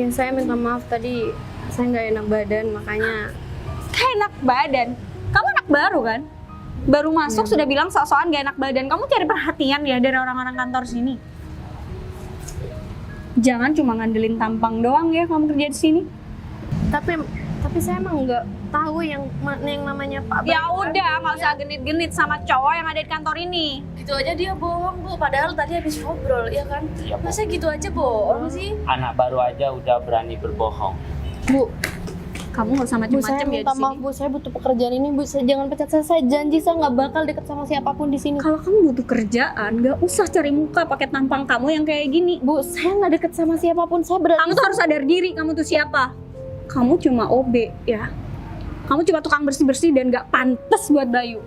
Ya, saya minta maaf tadi, saya nggak enak badan, makanya. Kayak enak badan? Kamu anak baru kan? Baru masuk sudah bilang sok-sokan gak enak badan. Kamu cari perhatian ya dari orang-orang kantor sini. Jangan cuma ngandelin tampang doang ya kamu kerja di sini. Tapi saya emang nggak tahu yang namanya Pak Bayu. Ya udah, nggak usah genit-genit sama cowok yang ada di kantor ini. Gitu aja dia bohong, Bu. Padahal tadi habis ngobrol, ya kan? Iya, Bu. Masa gitu aja bohong sih? Anak baru aja udah berani berbohong. Bu, Kamu nggak usah saya macem-macem ya di minta maaf sini. Bu, saya butuh pekerjaan ini Bu. Jangan pecat saya. Saya janji saya nggak bakal deket sama siapapun di sini. Kalau kamu butuh kerjaan, nggak usah cari muka pakai tampang kamu yang kayak gini. Bu, saya nggak deket sama siapapun. Saya berarti Kamu tuh harus sadar diri, kamu tuh siapa? Kamu cuma OB ya. Kamu cuma tukang bersih-bersih dan nggak pantas buat Bayu.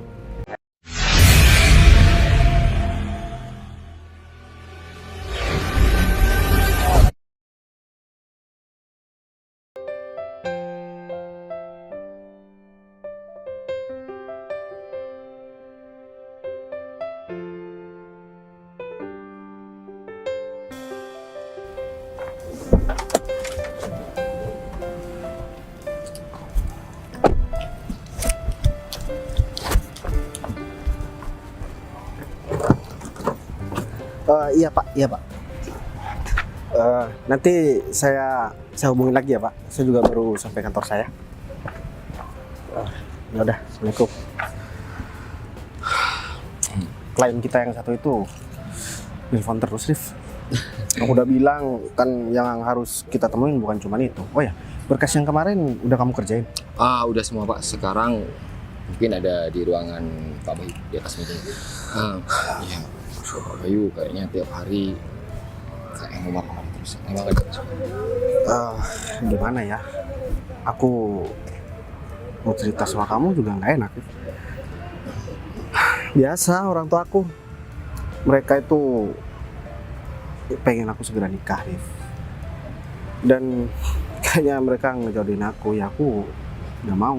Iya Pak. Nanti saya hubungin lagi ya Pak. Saya juga baru sampai kantor saya. Ya udah, assalamualaikum. Klien kita yang satu itu telepon terus, Rif. Aku udah bilang kan yang harus kita temuin bukan cuma itu. Oh ya, berkas yang kemarin udah kamu kerjain? Udah semua Pak. Sekarang mungkin ada di ruangan Pak Bayu di atas meja. Iya. Pak Bayu kayaknya tiap hari kayak ngomong terus. Emang ada. Gimana ya? Aku mau cerita sama kamu juga nggak enak. Rif. Biasa orang tua aku, mereka itu pengen aku segera nikah, Rif. Dan kayaknya mereka ngejodohin aku, ya aku nggak mau.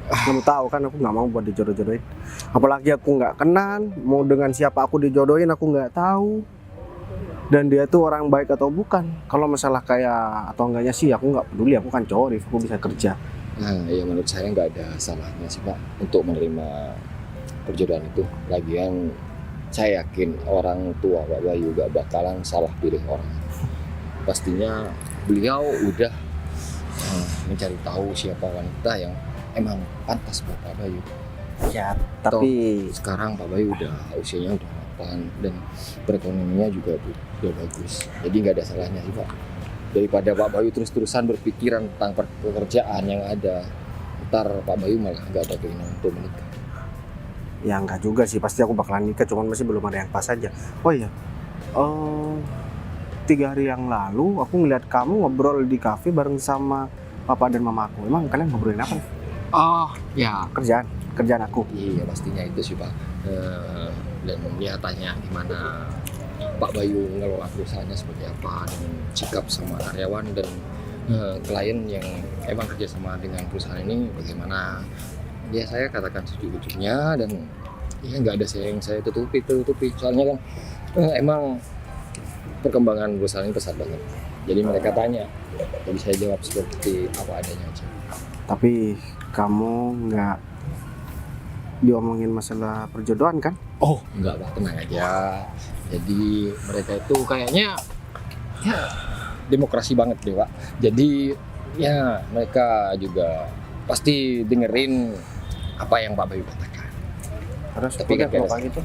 Kamu tahu kan aku nggak mau buat dijodoh-jodohin. Apalagi aku nggak kenal, mau dengan siapa aku dijodohin aku nggak tahu. Dan dia tuh orang baik atau bukan. Kalau masalah kayak atau enggaknya sih aku nggak peduli, aku kan cowok, Rif. Aku bisa kerja. Ya menurut saya nggak ada salahnya sih Pak untuk menerima perjodohan itu. Lagian saya yakin orang tua Pak Bayu gak bakalan salah pilih orang. Pastinya beliau udah mencari tahu siapa wanita yang emang pantas buat Pak Bayu. Ya, tapi Sekarang Pak Bayu udah usianya udah mapan dan perekonomiannya juga udah bagus. Jadi nggak ada salahnya sih Pak. Daripada Pak Bayu terus-terusan berpikiran tentang pekerjaan yang ada, ntar Pak Bayu malah nggak ada keinginan untuk menikah. ya enggak juga sih, pasti aku bakalan nikah, cuman masih belum ada yang pas aja. Oh iya, 3 hari yang lalu aku ngeliat kamu ngobrol di kafe bareng sama papa dan mama aku. Emang kalian ngobrolin apa? Oh ya, Kerjaan aku. iya pastinya itu sih Pak. Dan dia tanya gimana Pak Bayu ngelola perusahaannya seperti apa, dan sikap sama karyawan dan klien yang emang kerjasama dengan perusahaan ini bagaimana. Ya saya katakan sejujurnya dan ya nggak ada yang saya tutupi. Soalnya kan emang perkembangan perusahaan ini pesat banget. Jadi mereka tanya, jadi saya jawab seperti apa adanya aja. Tapi kamu nggak diomongin masalah perjodohan kan? Oh, enggak Pak, tenang aja. Jadi mereka itu kayaknya ya demokrasi banget deh Pak. Jadi ya mereka juga pasti dengerin apa yang Pak Bayu katakan. Terus Tapi udah, kan kalau beres. kayak gitu,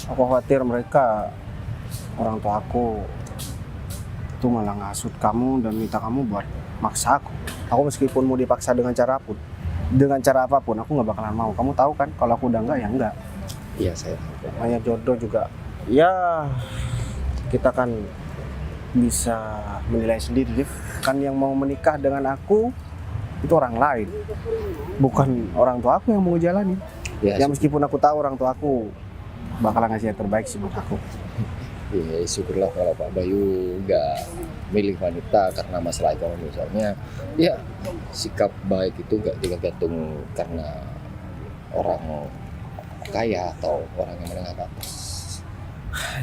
aku khawatir mereka, orang tua aku itu malah ngasut kamu dan minta kamu buat maksa aku. Aku meskipun mau dipaksa dengan cara apapun, aku nggak bakalan mau. Kamu tahu kan, kalau aku udah enggak ya enggak. Iya saya tahu. Namanya jodoh juga, ya kita kan bisa menilai sendiri, Rif. Kan yang mau menikah dengan aku itu orang lain, bukan orang tua aku yang mau jalanin. Ya, Ya meskipun aku tahu orang tua aku bakalan ngasih yang terbaik sih buat aku. ya syukurlah kalau Pak Bayu nggak milih wanita karena masalah ekonomi. Soalnya ya sikap baik itu nggak tergantung karena orang kaya atau orang yang menengah ke atas.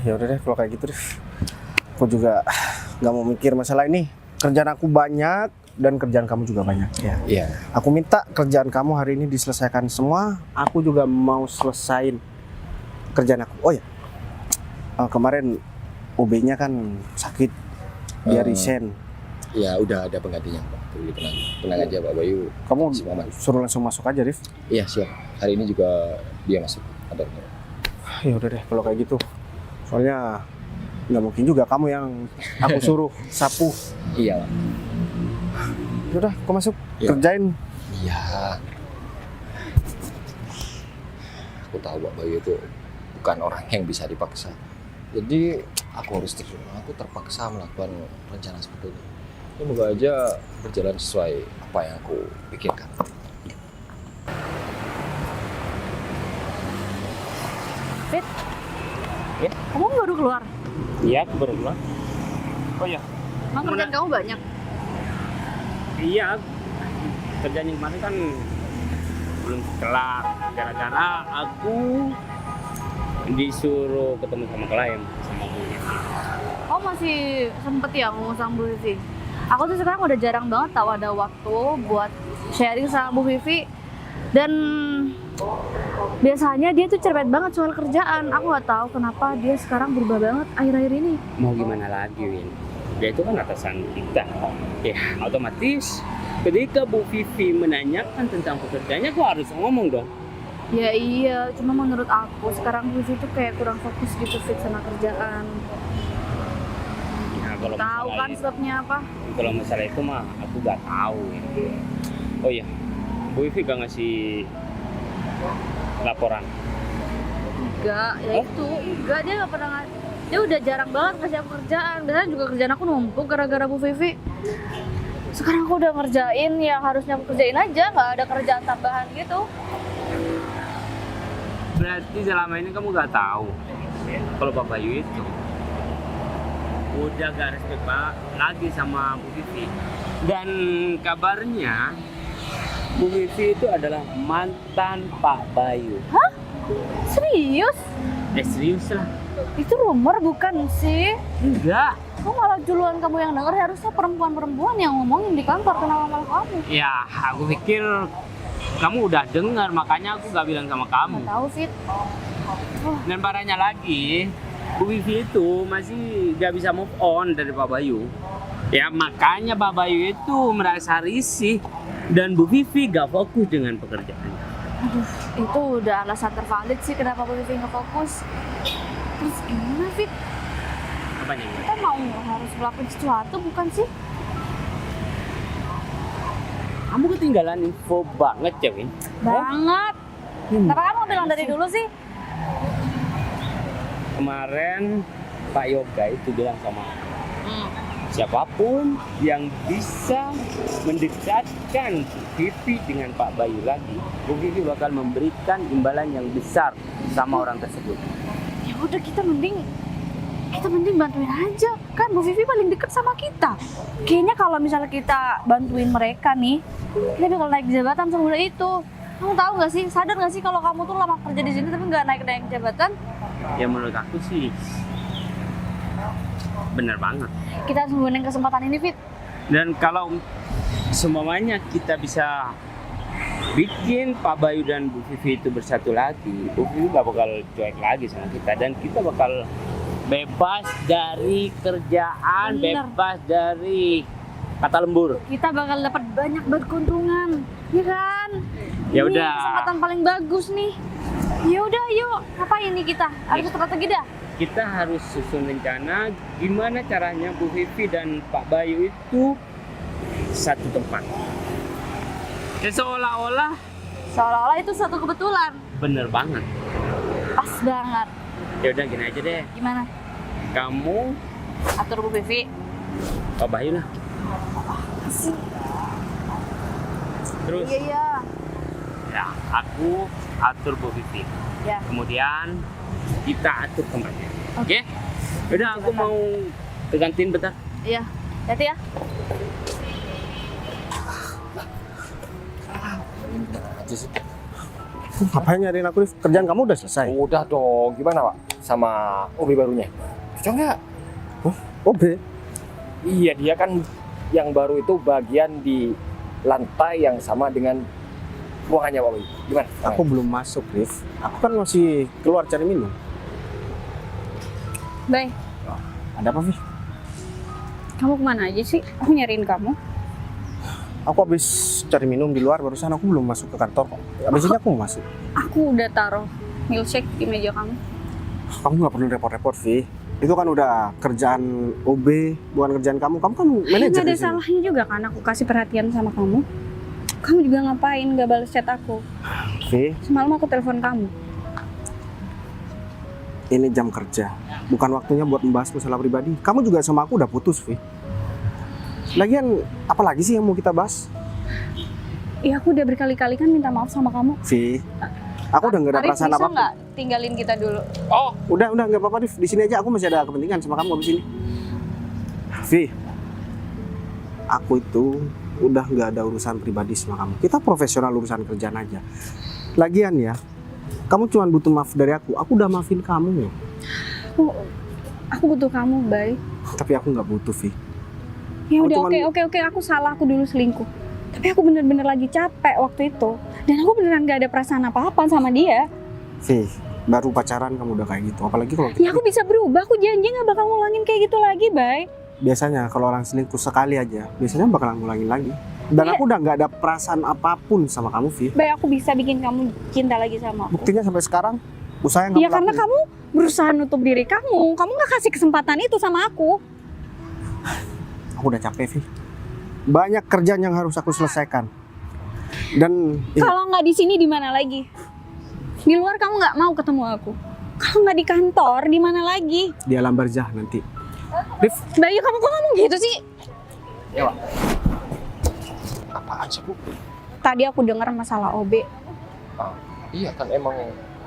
Ya udah deh kalau kayak gitu, Rif. Aku juga nggak mau mikir masalah ini. kerjaan aku banyak dan kerjaan kamu juga banyak ya. Iya. Aku minta kerjaan kamu hari ini diselesaikan semua. Aku juga mau selesain kerjaan aku. Oh ya, kemarin OB-nya kan sakit, dia resign. Ya udah ada penggantinya Pak. Jadi tenang aja Pak Bayu. Kamu Masih aman. suruh langsung masuk aja, Rif. Iya siap. Hari ini juga dia masuk kantornya. Ya udah deh kalau kayak gitu. Soalnya nggak mungkin juga kamu yang aku suruh sapu. Iya Pak. Yaudah, aku masuk Ya. kerjain. Iya. Aku tahu Pak Bayu itu bukan orang yang bisa dipaksa. Jadi aku harus terima. Aku terpaksa melakukan rencana seperti ini. Semoga aja berjalan sesuai apa yang aku pikirkan. Fit, Ya? kamu baru keluar? Iya, aku baru keluar. Oh ya, Emang kerjaan kamu banyak? iya. Kerjaan yang kemarin kan belum kelar. Gara-gara aku disuruh ketemu sama klien, sama Bu Vivi. Oh masih sempet ya ngomong sama Bu Vivi? Aku tuh sekarang udah jarang banget tahu ada waktu buat sharing sama Bu Vivi. Dan biasanya dia tuh cerewet banget soal kerjaan. Aku nggak tahu kenapa dia sekarang berubah banget akhir-akhir ini. Mau gimana lagi, Win? Dia itu kan atasan kita. Ya, otomatis ketika Bu Vivi menanyakan tentang pekerjaannya, gua harus ngomong dong. Ya iya, cuma menurut aku sekarang Bu Vivi tuh kayak kurang fokus gitu Fit sama kerjaan. Ya, kalau Tahu masalah kan itu, sebabnya apa? kalau masalah itu mah aku nggak tahu. Win. Oh iya, Bu Vivi gak ngasih laporan. Enggak, ya itu. Enggak, dia nggak pernah dia udah jarang banget ngasih aku kerjaan. Biasanya juga kerjaan aku numpuk gara-gara Bu Vivi. Sekarang aku udah ngerjain yang harusnya aku kerjain aja, nggak ada kerjaan tambahan gitu. Berarti selama ini kamu gak tahu kalau Pak Bayu itu udah gak respect lagi sama Bu Vivi. Dan kabarnya Bu Vivi itu adalah mantan Pak Bayu. Hah? Serius? Serius lah. Itu rumor bukan sih? Enggak. Kok malah duluan kamu yang denger? Harusnya perempuan-perempuan yang ngomongin di kantor, kenapa malah kamu? Ya, aku pikir kamu udah dengar, makanya aku gak bilang sama kamu. Nggak tahu Fit. Dan parahnya lagi, Bu Vivi itu masih gak bisa move on dari Pak Bayu. Ya makanya Pak Bayu itu merasa risih dan Bu Vivi gak fokus dengan pekerjaannya. Aduh, itu udah alasan tervalid sih kenapa Bu Vivi nggak fokus. Terus gimana Fit? Apanya? Kita mau harus ngelakuin sesuatu bukan sih? Kamu ketinggalan info banget ya, Win. Banget. Kenapa kamu bilang dari dulu sih? Kemarin Pak Yoga itu bilang sama aku, siapapun yang bisa mendekatkan Bu Vivi dengan Pak Bayu lagi, Bu Vivi bakal memberikan imbalan yang besar sama orang tersebut. Ya udah kita mending bantuin aja. Kan Bu Vivi paling deket sama kita. Kayaknya kalau misalnya kita bantuin mereka nih, kita bakal naik jabatan semudah itu. Kamu tahu nggak sih? Sadar nggak sih kalau kamu tuh lama kerja di sini tapi nggak naik jabatan? Ya menurut aku sih bener banget. Kita harus menggunakan kesempatan ini, Fit. Dan kalau semuanya kita bisa bikin Pak Bayu dan Bu Vivi itu bersatu lagi, Bu Vivi gak bakal cuek lagi sama kita dan kita bakal bebas dari kerjaan, Bener. bebas dari kata lembur. Kita bakal dapat banyak banget keuntungan, ya kan? Ya Ini udah. kesempatan paling bagus nih. Ya udah, yuk. Ngapain nih kita? Harus strategi dah. Kita harus susun rencana gimana caranya Bu Vivi dan Pak Bayu itu satu tempat. Ya seolah-olah Seolah-olah itu suatu kebetulan. bener banget. Pas banget. Ya udah gini aja deh. Gimana? Kamu Atur Bu Vivi. Pak Bayu lah. Terus Iya. ya aku atur Bu Vivi. Ya. Kemudian kita atur tempatnya. Oke? Yaudah aku mau ke kantin bentar. Iya. Hati ya. Aja sih. Ngapain nyariin aku, Rif? Kerjaan kamu udah selesai? Udah dong, gimana Pak? Sama OB barunya? Cocok nggak? OB? Iya, dia kan yang baru itu bagian di lantai yang sama dengan ruangannya Pak Bayu. Gimana? Aku belum masuk, Rif. Aku kan masih keluar cari minum. Bay, Ada apa, Vi? kamu kemana aja sih? Aku nyariin kamu. Aku habis cari minum di luar, barusan aku belum masuk ke kantor kok. Habis ini aku mau masuk. Aku udah taruh milkshake di meja kamu. Kamu nggak perlu repot-repot, Vi. Itu kan udah kerjaan OB, bukan kerjaan kamu. Kamu kan manajer Gak ada di sini. salahnya juga kan aku kasih perhatian sama kamu. Kamu juga ngapain gak balas chat aku? Vi, Semalam aku telepon kamu. ini jam kerja. Bukan waktunya buat membahas masalah pribadi. Kamu juga sama aku udah putus, Vi. Lagian, apa lagi sih yang mau kita bahas? Iya aku udah berkali-kali kan minta maaf sama kamu. Vi, aku udah nggak ada Arif, perasaan bisa apa-apa. nggak tinggalin kita dulu? Oh, Udah nggak apa-apa, Rif. Di sini aja aku masih ada kepentingan sama kamu habis ini. Vi, aku itu udah nggak ada urusan pribadi sama kamu. Kita profesional urusan kerjaan aja. Lagian ya, kamu cuma butuh maaf dari aku. Aku udah maafin kamu. Aku butuh kamu, Bay. Tapi aku nggak butuh, Vi. Ya Aku udah cuman- oke, aku salah, aku dulu selingkuh. Tapi aku bener-bener lagi capek waktu itu. Dan aku beneran gak ada perasaan apa-apa sama dia. Vi, baru pacaran kamu udah kayak gitu. Apalagi kalau Ya aku bisa berubah, aku janji gak bakal ngulangin kayak gitu lagi, Bay. biasanya kalau orang selingkuh sekali aja, biasanya bakalan ngulangin lagi. Dan Iya. aku udah nggak ada perasaan apapun sama kamu, Vi. Bay, aku bisa bikin kamu cinta lagi sama aku. Buktinya sampai sekarang, usaha yang Ya kamu karena lakuin. kamu berusaha nutup diri kamu. Kamu gak kasih kesempatan itu sama aku. Aku udah capek, Vi. Banyak kerjaan yang harus aku selesaikan. Dan Kalau nggak di sini di mana lagi? Di luar kamu nggak mau ketemu aku. Kalau nggak di kantor, di mana lagi? di alam barzah nanti. Rif, Bayu, kamu kok ngomong gitu sih? ya Pak. Apaan sih Bu? Tadi aku dengar masalah OB. Iya kan emang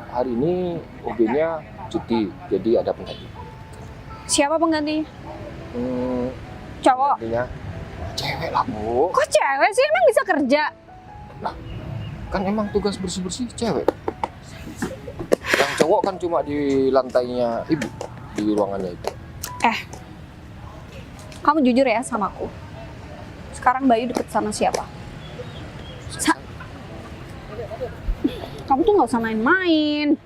hari ini OB-nya cuti, jadi ada pengganti. Siapa penggantinya? Hmm, Cowok. penggantinya cewek lah Bu. Kok cewek sih? Emang bisa kerja? Kan emang tugas bersih-bersih cewek. Yang cowok kan cuma di lantainya ibu, di ruangannya itu. Kamu jujur ya sama aku. Sekarang Bayu deket sama siapa? Kamu tuh nggak usah main-main.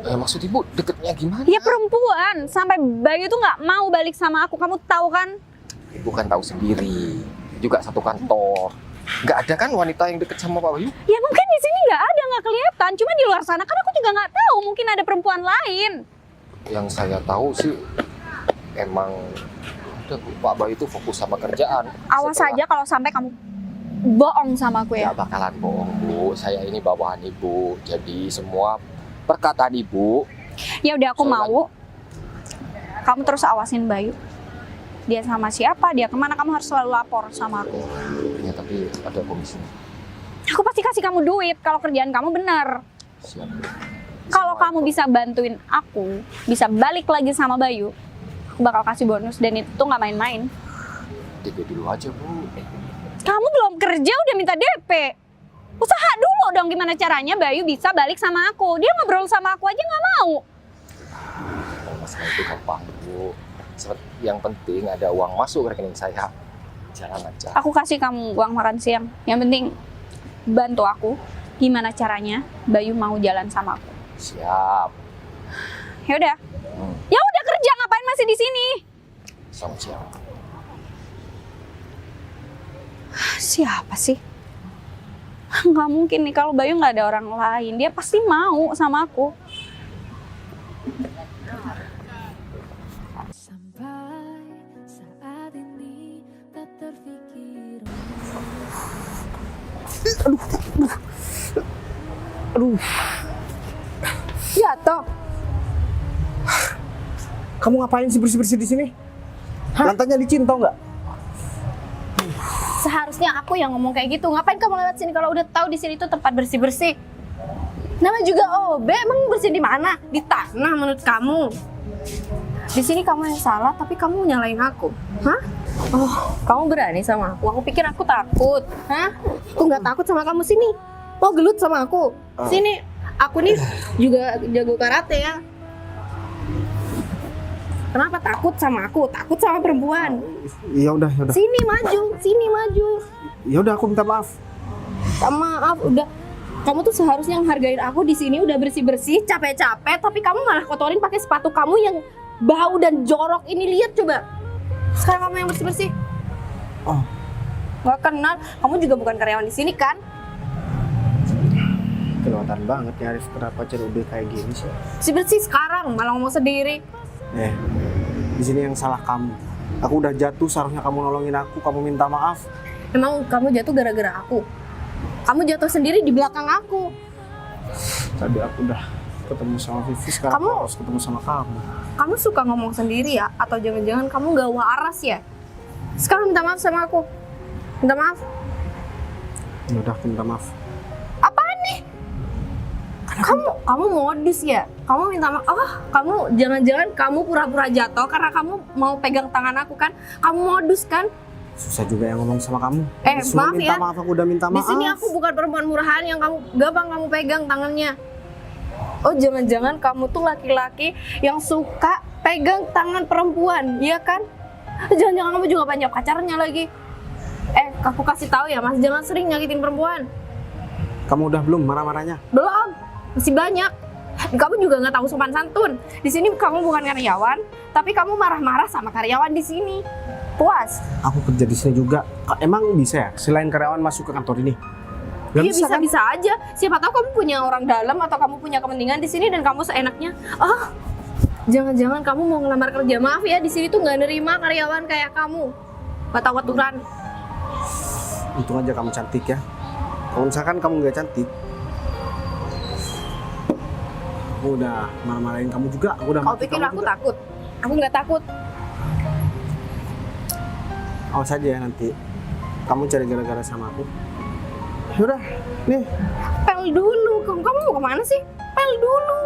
Maksud ibu deketnya gimana? Ya perempuan, sampai Bayu tuh nggak mau balik sama aku. Kamu tahu kan? Ibu kan tahu sendiri, juga satu kantor. Nggak ada kan wanita yang deket sama Pak Bayu? Ya mungkin di sini nggak ada, nggak kelihatan. Cuma di luar sana kan aku juga nggak tahu. Mungkin ada perempuan lain. Yang saya tahu sih emang udah Bu, Pak Bayu itu fokus sama kerjaan. Awas Setelah- aja kalau sampai kamu bohong sama aku ya. Nggak bakalan bohong Bu, saya ini bawahan ibu. Jadi semua perkataan ibu. Ya udah aku Soalnya- mau. Kamu terus awasin Bayu. Dia sama siapa, dia kemana, kamu harus selalu lapor sama aku. Ya tapi ada komisinya. Aku pasti kasih kamu duit kalau kerjaan kamu benar. Siap. Kalau kamu bisa bantuin aku, bisa balik lagi sama Bayu, aku bakal kasih bonus dan itu tuh nggak main-main. DP dulu aja Bu. Kamu belum kerja udah minta DP. Usaha dulu dong gimana caranya Bayu bisa balik sama aku. Dia ngobrol sama aku aja nggak mau. Masalah itu gampang Bu. Yang penting ada uang masuk ke rekening saya. Jalan aja. Aku kasih kamu uang makan siang. Yang penting bantu aku gimana caranya Bayu mau jalan sama aku. Siap. Ya udah. Ya udah kerja, ngapain masih di sini? Selamat siang. Siapa sih? Nggak mungkin nih kalau Bayu nggak ada orang lain. Dia pasti mau sama aku. Sampai saat ini tak terfikir. aduh, Ya toh. kamu ngapain sih bersih-bersih di sini? Lantainya licin tau nggak? Seharusnya aku yang ngomong kayak gitu. Ngapain kamu lewat sini kalau udah tahu di sini tuh tempat bersih-bersih? Namanya juga OB, emang bersih di mana? Di tanah menurut kamu. Di sini kamu yang salah, tapi kamu nyalain aku. Hah? Oh, kamu berani sama aku? Aku pikir aku takut. Hah? Aku nggak takut sama kamu sini. Mau gelut sama aku? Sini, aku nih juga jago karate ya. Kenapa takut sama aku? Takut sama perempuan? Ya udah, ya udah. Sini maju, sini maju. Ya udah, aku minta maaf. Maaf, udah. Kamu tuh seharusnya menghargain aku di sini udah bersih-bersih, capek-capek, tapi kamu malah kotorin pakai sepatu kamu yang bau dan jorok ini. Lihat coba. Sekarang kamu yang bersih-bersih. Oh, Gak kenal, kamu juga bukan karyawan di sini kan? kelewatan banget ya Arif, kenapa COD kayak gini sih? Bersih-bersih sekarang, malah ngomong sendiri. Di sini yang salah kamu. Aku udah jatuh, seharusnya kamu nolongin aku, kamu minta maaf. Emang kamu jatuh gara-gara aku? Kamu jatuh sendiri di belakang aku. Tadi aku udah ketemu sama Vivi, sekarang Kamu- aku harus ketemu sama kamu. Kamu suka ngomong sendiri ya? Atau jangan-jangan kamu gak waras ya? Sekarang minta maaf sama aku. Minta maaf. Ya udah, aku minta maaf. Apaan nih? Kamu modus ya? Kamu minta maaf. Oh, kamu jangan-jangan kamu pura-pura jatuh karena kamu mau pegang tangan aku kan? Kamu modus kan? Susah juga yang ngomong sama kamu. Disuruh Maaf minta ya. maaf, aku udah minta Di maaf. sini aku bukan perempuan murahan yang kamu gampang kamu pegang tangannya. Oh, jangan-jangan kamu tuh laki-laki yang suka pegang tangan perempuan, iya kan? Jangan-jangan kamu juga banyak pacarnya lagi. Aku kasih tahu ya, Mas, jangan sering nyakitin perempuan. Kamu udah belum marah-marahnya? Belum, masih banyak. Kamu juga nggak tahu sopan santun. Di sini kamu bukan karyawan, tapi kamu marah-marah sama karyawan di sini. Puas? Aku kerja di sini juga. Emang bisa ya selain karyawan masuk ke kantor ini? Gak Iya, bisa kan? bisa aja. Siapa tahu kamu punya orang dalam atau kamu punya kepentingan di sini dan kamu seenaknya. Oh, jangan-jangan kamu mau ngelamar kerja. Maaf ya, di sini tuh nggak nerima karyawan kayak kamu. Gak tahu aturan. Untung aja kamu cantik ya. Kalau misalkan kamu nggak cantik, aku udah marah-marahin kamu juga. Aku udah Kau maki pikir kamu aku juga. takut? Aku nggak takut. Awas aja ya nanti kamu cari gara-gara sama aku. Yaudah, nih. Pel dulu. Kamu mau kemana sih? Pel dulu.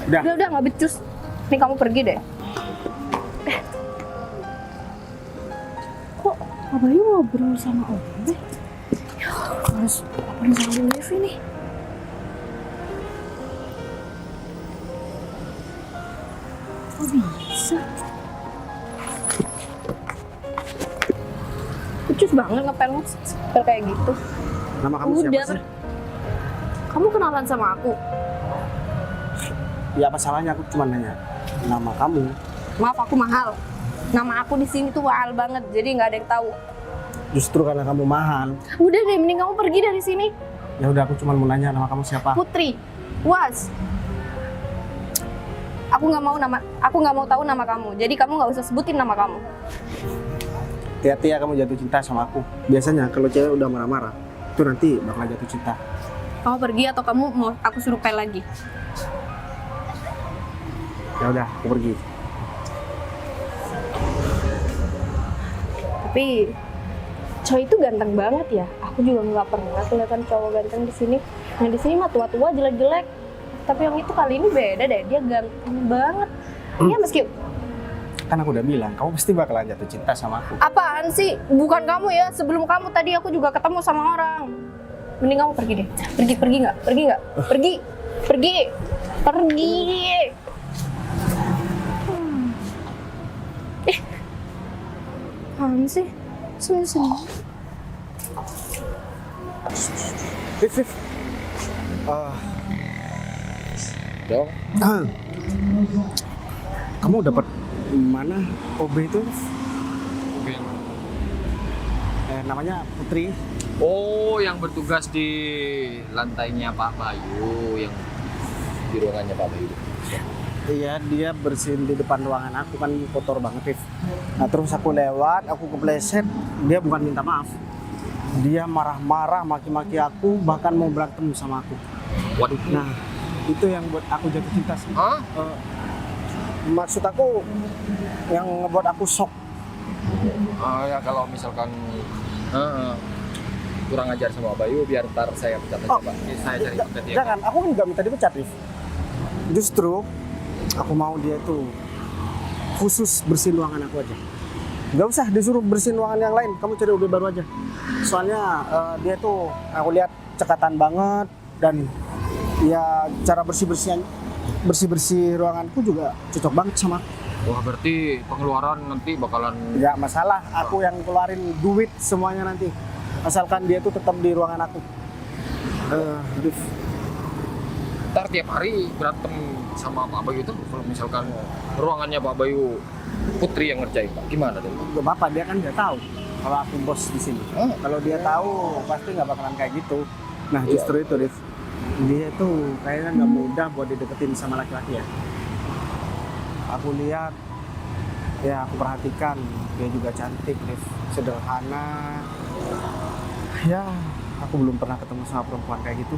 Udah. Udah nggak becus. Nih kamu pergi deh. Kok Abayu ngobrol sama Obe? Harus ngobrol sama Devi nih. Kok bisa? Becus banget ngepel ngepel kayak gitu. Nama kamu Udah. siapa sih? Kamu kenalan sama aku. Ya apa salahnya, aku cuma nanya nama kamu. Maaf, aku mahal. Nama aku di sini tuh mahal banget, jadi nggak ada yang tahu. Justru karena kamu mahal. Udah deh, mending kamu pergi dari sini. Ya udah, aku cuma mau nanya nama kamu siapa. Putri, Was. Aku nggak mau tahu nama kamu. Jadi kamu nggak usah sebutin nama kamu. Hati-hati ya kamu jatuh cinta sama aku. Biasanya kalau cewek udah marah-marah, itu nanti bakal jatuh cinta. Kamu pergi atau kamu mau aku suruh pel lagi? Ya udah, aku pergi. Tapi cowok itu ganteng banget ya. Aku juga nggak pernah kelihatan cowok ganteng di sini. Yang di sini mah tua-tua, jelek-jelek. Tapi yang itu kali ini beda deh. Dia ganteng banget. Iya, meski Kan aku udah bilang, kamu pasti bakalan jatuh cinta sama aku. apaan sih? Bukan kamu ya. Sebelum kamu tadi aku juga ketemu sama orang. Mending kamu pergi deh. Pergi nggak? Pergi nggak? Pergi. Apaan sih? Sini. Viv. Dong, Kamu dapat mana OB itu? Namanya Putri. oh yang bertugas di lantainya Pak Bayu, yang di ruangannya Pak Bayu. Iya, dia bersihin di depan ruangan aku, kan kotor banget, Viv. Nah, terus aku lewat, aku kepleset, dia bukan minta maaf. Dia marah-marah, maki-maki aku, bahkan mau berantem sama aku. Waduh. Nah, itu yang buat aku jatuh cinta sih. Hah? Maksud aku, yang ngebuat aku shock. Oh ya, kalau misalkan kurang ajar sama Bayu, biar ntar saya pecat aja, Oh, Pak. Ini saya cari pengganti. Jangan, aku nggak minta dipecat, Viv. Justru, aku mau dia itu khusus bersihin ruangan aku aja. Nggak usah disuruh bersihin ruangan yang lain, kamu cari OB baru aja. Soalnya dia tuh, aku lihat cekatan banget dan Ya cara bersih-bersih ruanganku juga cocok banget sama aku. Wah, berarti pengeluaran nanti bakalan Nggak masalah, aku yang keluarin duit semuanya nanti. Asalkan dia tuh tetap di ruangan aku. Rif, ntar tiap hari berantem sama Pak Bayu tuh. Kalau misalkan ruangannya Pak Bayu Putri yang ngerjain, Pak, gimana deh? gak apa-apa, dia kan nggak tahu kalau aku bos di sini. Kalau dia tahu, pasti nggak bakalan kayak gitu. Nah, justru itu, Rif. Dia tuh kayaknya nggak mudah buat dideketin sama laki-laki ya. Aku lihat, ya aku perhatikan, dia juga cantik, Rif. Sederhana. Ya, aku belum pernah ketemu sama perempuan kayak gitu.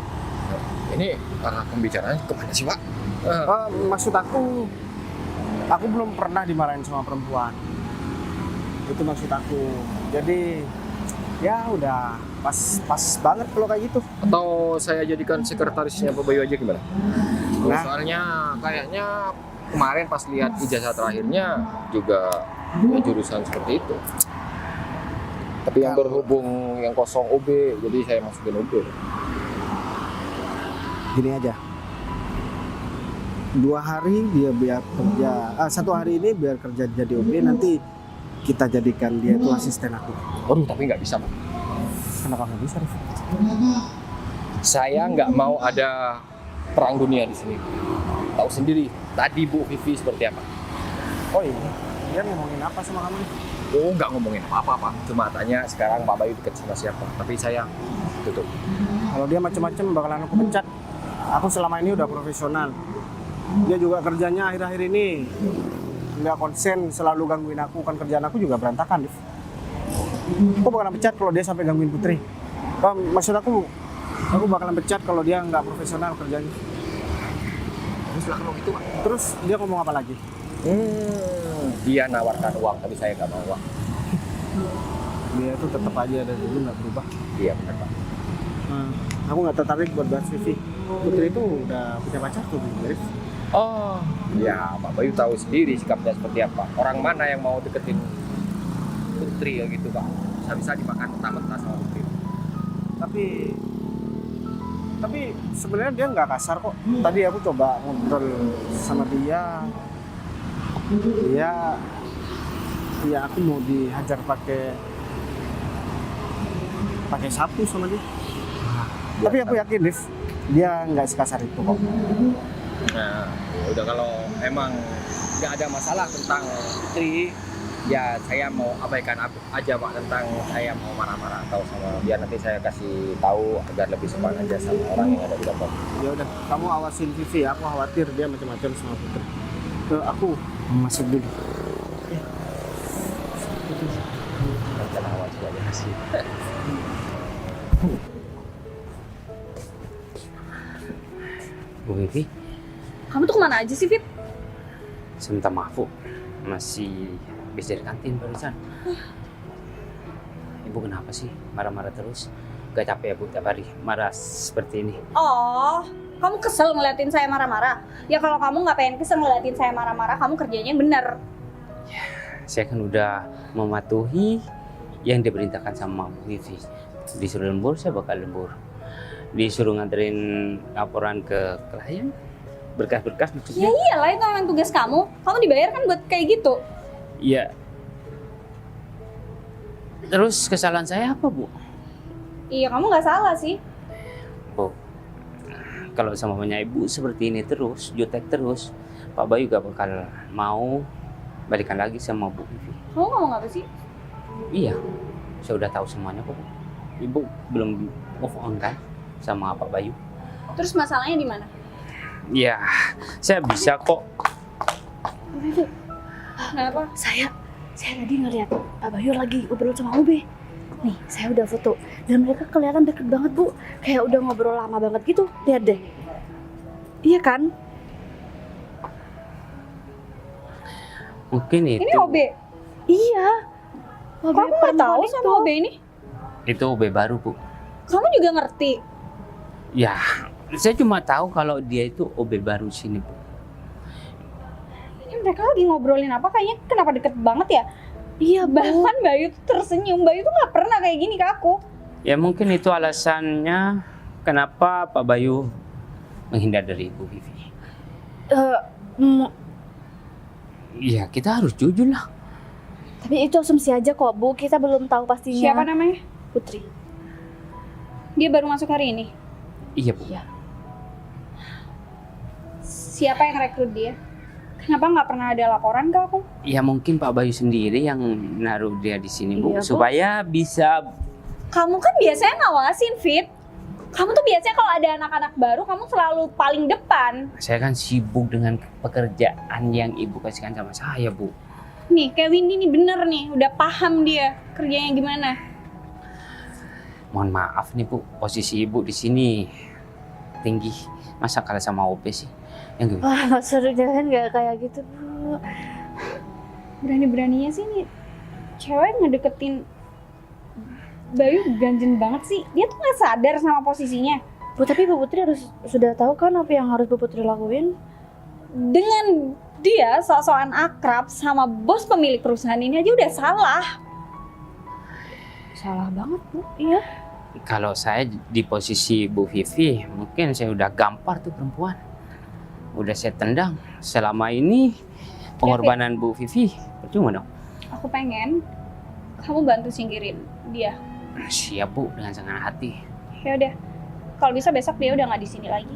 Ini arah pembicaranya kemana sih, Pak? Maksud aku belum pernah dimarahin sama perempuan. Itu maksud aku. Jadi ya udah pas banget kalau kayak gitu. Atau saya jadikan sekretarisnya Pak Bayu aja gimana? Nah. Soalnya kayaknya kemarin pas lihat ijazah terakhirnya juga ya jurusan seperti itu. Tapi yang berhubung yang kosong OB, jadi saya masukin OB. Gini aja. 2 hari dia biar kerja, 1 hari ini biar kerja jadi OB, nanti kita jadikan dia itu asisten aku. Waduh, tapi nggak bisa, Pak. Kenapa nggak bisa, Rif? Saya nggak mau ada perang dunia di sini. Tahu sendiri, tadi Bu Vivi seperti apa? Oh iya, dia ngomongin apa sama kamu? Oh, nggak ngomongin apa-apa, Pak. Cuma tanya sekarang Pak Bayu deket sama siapa. Tapi saya tutup. Kalau dia macam-macam bakalan aku pecat. Aku selama ini udah profesional. Dia juga kerjanya akhir-akhir ini nggak konsen, selalu gangguin aku. Kan kerjaan aku juga berantakan, Rif. Aku bakalan pecat kalau dia sampai gangguin Putri. Maksud aku bakalan pecat kalau dia nggak profesional kerjanya. Terus lah kalau gitu, Pak. Terus dia ngomong apa lagi? Dia nawarkan uang, tapi saya nggak mau uang. Dia tuh tetap aja dari dulu nggak berubah. Iya, benar, Pak. Aku nggak tertarik buat bahas Vivi. Putri itu udah punya pacar tuh, Rif. Oh, ya Pak Bayu tahu sendiri sikapnya seperti apa. Orang mana yang mau deketin Putri ya gitu, Pak. Bisa-bisa dimakan mentah-mentah sama Putri. Tapi sebenarnya dia nggak kasar kok. Tadi aku coba ngobrol sama dia. Ya aku mau dihajar pakai sapu sama dia. Tapi aku yakin, Rif, dia nggak sekasar itu kok. Nah, udah kalau emang nggak ada masalah tentang Putri, ya saya mau abaikan aja, Pak, tentang saya mau marah-marah atau sama dia. Nanti saya kasih tahu agar lebih sopan aja sama orang yang ada di depan. Ya udah, kamu awasin Vivi. Aku khawatir dia macam-macam sama Putri. Aku masuk dulu. Rencana awal semuanya sih. Bu Vivi, Kamu tuh kemana aja sih, Vip? sebentar maaf Bu, masih habis dari kantin barusan. Ibu kenapa sih marah-marah terus? Gak capek ya Bu tiap hari marah seperti ini? Oh, kamu kesel ngeliatin saya marah-marah? Ya kalau kamu nggak pengen kesel ngeliatin saya marah-marah, kamu kerjanya yang bener. Saya kan udah mematuhi yang diperintahkan sama Bu Vivi. Disuruh lembur, saya bakal lembur. Disuruh nganterin laporan ke klien, berkas-berkas Ya maksudnya. iyalah, itu memang tugas kamu. Kamu dibayar kan buat kayak gitu. Iya. Terus kesalahan saya apa Bu? Iya, kamu nggak salah sih. Bu, kalau sama Ibu seperti ini terus, jutek terus, Pak Bayu gak bakal mau balikan lagi sama Bu Vivi. Kamu ngomong apa sih? Iya, saya udah tahu semuanya kok. Ibu belum move on kan sama Pak Bayu? Terus masalahnya di mana? Ya, saya bisa kok. Kenapa? Saya tadi ngeliat Pak Bayu lagi ngobrol sama Ube. Nih, saya udah foto. Dan mereka kelihatan deket banget, Bu. Kayak udah ngobrol lama banget gitu. Lihat deh. Iya kan? Mungkin itu. Ini OB. Iya. Kamu nggak tahu sama OB ini? Itu OB baru Bu. Kamu juga ngerti? Ya, saya cuma tahu kalau dia itu OB baru sini Bu. Ini mereka lagi ngobrolin apa? Kayaknya kenapa deket banget ya? Iya, Bu. Bahkan Bayu tuh tersenyum. Bayu tuh nggak pernah kayak gini ke aku. Ya mungkin itu alasannya kenapa Pak Bayu menghindar dari Bu Vivi. M- Iya, kita harus jujur lah. Tapi itu asumsi aja kok Bu, kita belum tahu pastinya. Siapa namanya? Putri. Dia baru masuk hari ini. Iya, Bu. Siapa yang rekrut dia? Kenapa nggak pernah ada laporan ke aku? Ya mungkin Pak Bayu sendiri yang naruh dia di sini, Bu, Iya, Bu. supaya bisa. Kamu kan biasanya ngawasin, Fit. Kamu tuh biasanya kalau ada anak-anak baru, kamu selalu paling depan. Saya kan sibuk dengan pekerjaan yang Ibu kasihkan sama saya, Bu. Nih, kayak Windy nih bener nih, udah paham dia kerjanya gimana. Mohon maaf nih, Bu, posisi Ibu di sini tinggi. Masa kalah sama OP sih? Yang gimana? Wah, seru jangan nggak kayak gitu Bu. Berani-beraninya sih nih, cewek ngedeketin Bayu ganjen banget sih. Dia tuh nggak sadar sama posisinya. Bu, tapi Bu Putri harus sudah tahu kan apa yang harus Bu Putri lakuin? Dengan dia sok-sokan akrab sama bos pemilik perusahaan ini aja udah salah. Salah banget Bu. Iya. Kalau saya di posisi Bu Vivi, mungkin saya udah gampar tuh perempuan. Udah saya tendang. Selama ini pengorbanan Bu Vivi percuma dong. Aku pengen kamu bantu singkirin dia. Siap, Bu, dengan senang hati. Ya udah, kalau bisa besok dia udah nggak di sini lagi.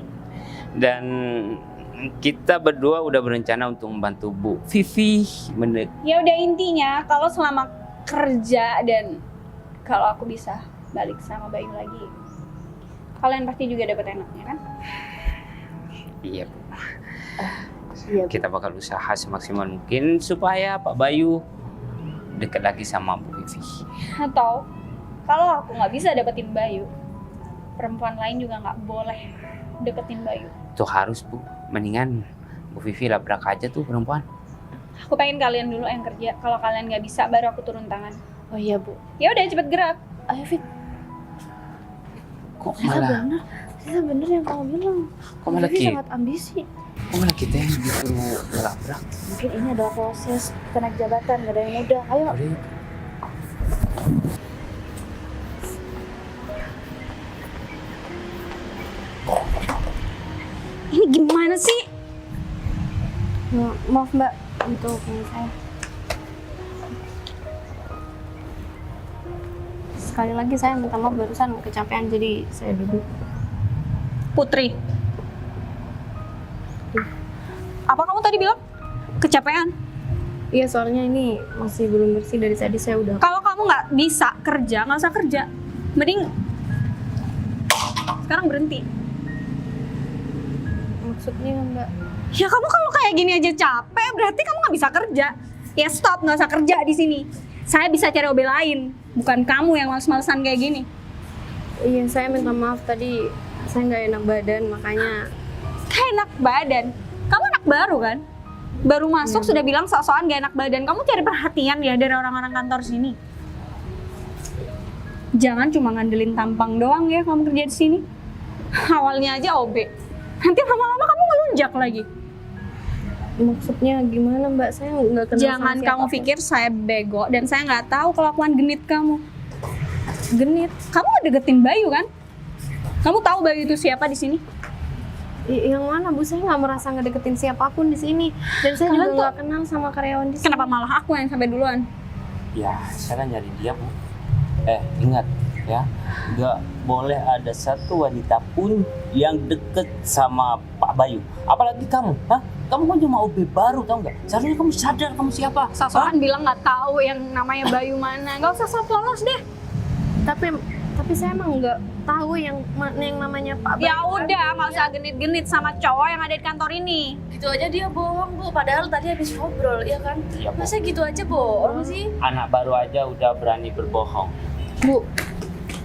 Dan kita berdua udah berencana untuk membantu Bu Vivi Ya udah, intinya kalau selama kerja dan kalau aku bisa balik sama Bayu lagi, kalian pasti juga dapat enaknya kan? Iya, Bu. Iya Bu. Kita bakal usaha semaksimal mungkin supaya Pak Bayu dekat lagi sama Bu Vivi. Atau kalau aku nggak bisa dapetin Bayu, perempuan lain juga nggak boleh deketin Bayu. Tuh harus, Bu. Mendingan Bu Vivi labrak aja tuh perempuan. Aku pengen kalian dulu yang kerja. Kalau kalian nggak bisa, baru aku turun tangan. Oh iya Bu. Ya udah, cepet gerak. Ayo Fit. Kok Sisa malah bener. Sisa bener yang kamu bilang. Kok malah Vivi kita? sangat ambisi. Kok malah kita yang disuruh labrak? Mungkin ini adalah proses kita naik jabatan, gak ada yang mudah. Ayo. Udah yuk. Ini gimana sih? Maaf Mbak, untuk ini saya. Sekali lagi saya minta maaf, barusan kecapean jadi saya duduk. Putri. Apa kamu tadi bilang? Kecapean? Iya, soalnya ini masih belum bersih dari tadi saya udah. Kalau kamu nggak bisa kerja, nggak usah kerja. Mending sekarang berhenti. Maksudnya Mbak? Ya kamu kalau kayak gini aja capek, berarti kamu nggak bisa kerja. Ya stop, nggak usah kerja di sini. Saya bisa cari OB lain, bukan kamu yang males-malesan kayak gini. Iya, saya minta maaf tadi saya nggak enak badan, makanya. Kayak enak badan. Kamu anak baru kan? Baru masuk sudah bilang sok-sokan gak enak badan. Kamu cari perhatian ya dari orang-orang kantor sini. Jangan cuma ngandelin tampang doang ya kamu kerja di sini. Awalnya aja OB. Nanti lama-lama kamu ngelunjak lagi. Maksudnya gimana Mbak? Saya nggak kenal. Jangan sama kamu siapapun. pikir saya bego dan saya nggak tahu kelakuan genit kamu. Genit. Kamu ngedeketin Bayu kan? Kamu tahu Bayu itu siapa di sini? Yang mana Bu? Saya nggak merasa ngedeketin siapapun di sini. Dan saya Kalian juga tuh- nggak kenal sama karyawan di sini. Kenapa malah aku yang sampai duluan? Ya, saya kan nyari dia, Bu. Ingat ya, nggak boleh ada satu wanita pun yang deket sama Pak Bayu. Apalagi kamu, hah? Kamu kan cuma OB baru, tau nggak? Seharusnya kamu sadar kamu siapa. Sok-sokan bilang nggak tahu yang namanya Bayu mana. Nggak usah sok polos deh. Tapi saya emang nggak tahu yang namanya Pak Bayu. Ya udah, nggak usah genit-genit sama cowok yang ada di kantor ini. Gitu aja dia bohong Bu. Padahal tadi habis ngobrol, ya kan? Iya, Bu. Masa gitu aja bohong sih? Anak baru aja udah berani berbohong. Bu,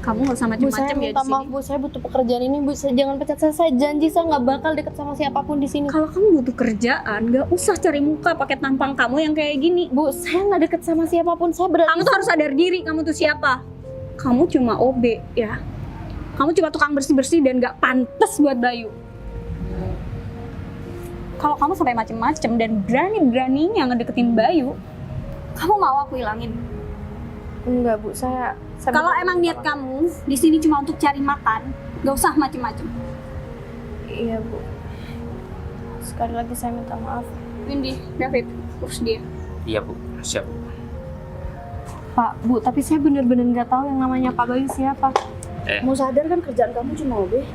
Kamu nggak usah Bu, saya macem-macem ya di minta maaf sini. Bu, saya butuh pekerjaan ini Bu, jangan pecat saya. Saya janji saya nggak bakal deket sama siapapun di sini. Kalau kamu butuh kerjaan, nggak usah cari muka pakai tampang kamu yang kayak gini. Bu, saya nggak deket sama siapapun. Saya berarti Kamu tuh harus sadar diri, kamu tuh siapa. Kamu cuma OB ya. Kamu cuma tukang bersih-bersih dan nggak pantas buat Bayu. Kalau kamu sampai macem-macem dan berani-beraninya ngedeketin Bayu, kamu mau aku hilangin? enggak Bu, saya Kalau emang niat kamu di sini cuma untuk cari makan, nggak usah macem-macem. Iya Bu. Sekali lagi saya minta maaf. Windy, David, urus dia. Iya Bu, siap. Pak, Bu, tapi saya bener-bener nggak tahu yang namanya Pak Bayu siapa. Mau sadar kan kerjaan kamu cuma OB.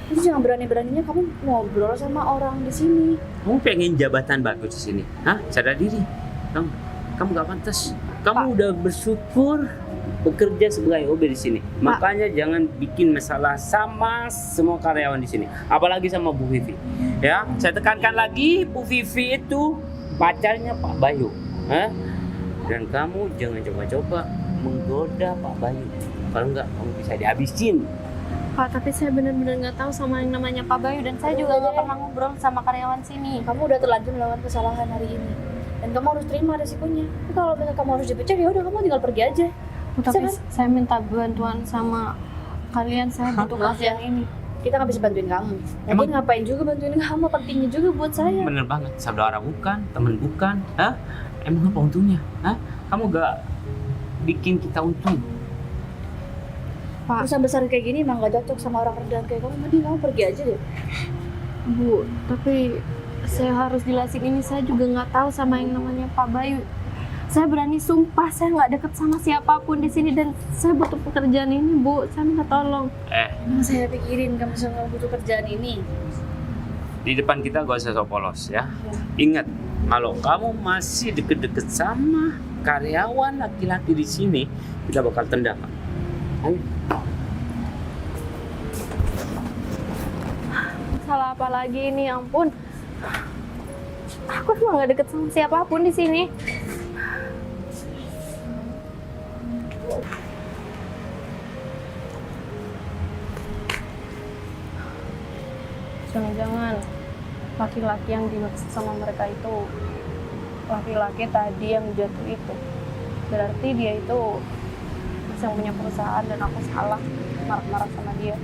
Jadi jangan berani-beraninya kamu ngobrol sama orang di sini. Kamu pengen jabatan bagus di sini? Hah? Sadar diri. Kamu gak pantas. Kamu udah bersyukur bekerja sebagai OB di sini. Makanya jangan bikin masalah sama semua karyawan di sini. Apalagi sama Bu Vivi. Ya, saya tekankan lagi, Bu Vivi itu pacarnya Pak Bayu. Hah? Dan kamu jangan coba-coba menggoda Pak Bayu. Kalau enggak, kamu bisa dihabisin. Pak, tapi saya benar-benar nggak tahu sama yang namanya Pak Bayu dan saya juga nggak pernah ngobrol sama karyawan sini. Kamu udah terlanjur melakukan kesalahan hari ini. Dan kamu harus terima resikonya. Tapi kalau misalnya kamu harus dipecat, ya udah kamu tinggal pergi aja. Tapi Bisa kan? saya minta bantuan sama kalian, saya butuh kerjaan ini. Kita nggak bisa bantuin kamu. Lagi ngapain juga bantuin kamu? Pentingnya juga buat saya. Bener banget, saudara bukan, teman bukan. Hah? Emang apa untungnya? Hah? Kamu gak bikin kita untung. Pak, Perusahaan besar kayak gini emang gak cocok sama orang kerjaan kayak kamu. Mending kamu pergi aja deh. Bu, tapi saya harus jelasin ini, saya juga nggak tahu sama yang namanya Pak Bayu. Saya berani sumpah saya nggak deket sama siapapun di sini dan saya butuh pekerjaan ini, Bu. Saya minta tolong. Emang saya pikirin kamu sama butuh kerjaan ini. Di depan kita gak usah sok polos ya. Ingat, kalau kamu masih deket-deket sama karyawan laki-laki di sini, kita bakal tendang. Ayo. Salah apa lagi ini, ampun. Aku emang nggak deket sama siapapun di sini. Jangan-jangan laki-laki yang dimaksud sama mereka itu laki-laki tadi yang jatuh itu. Berarti dia itu yang punya perusahaan dan aku salah marah-marah sama dia.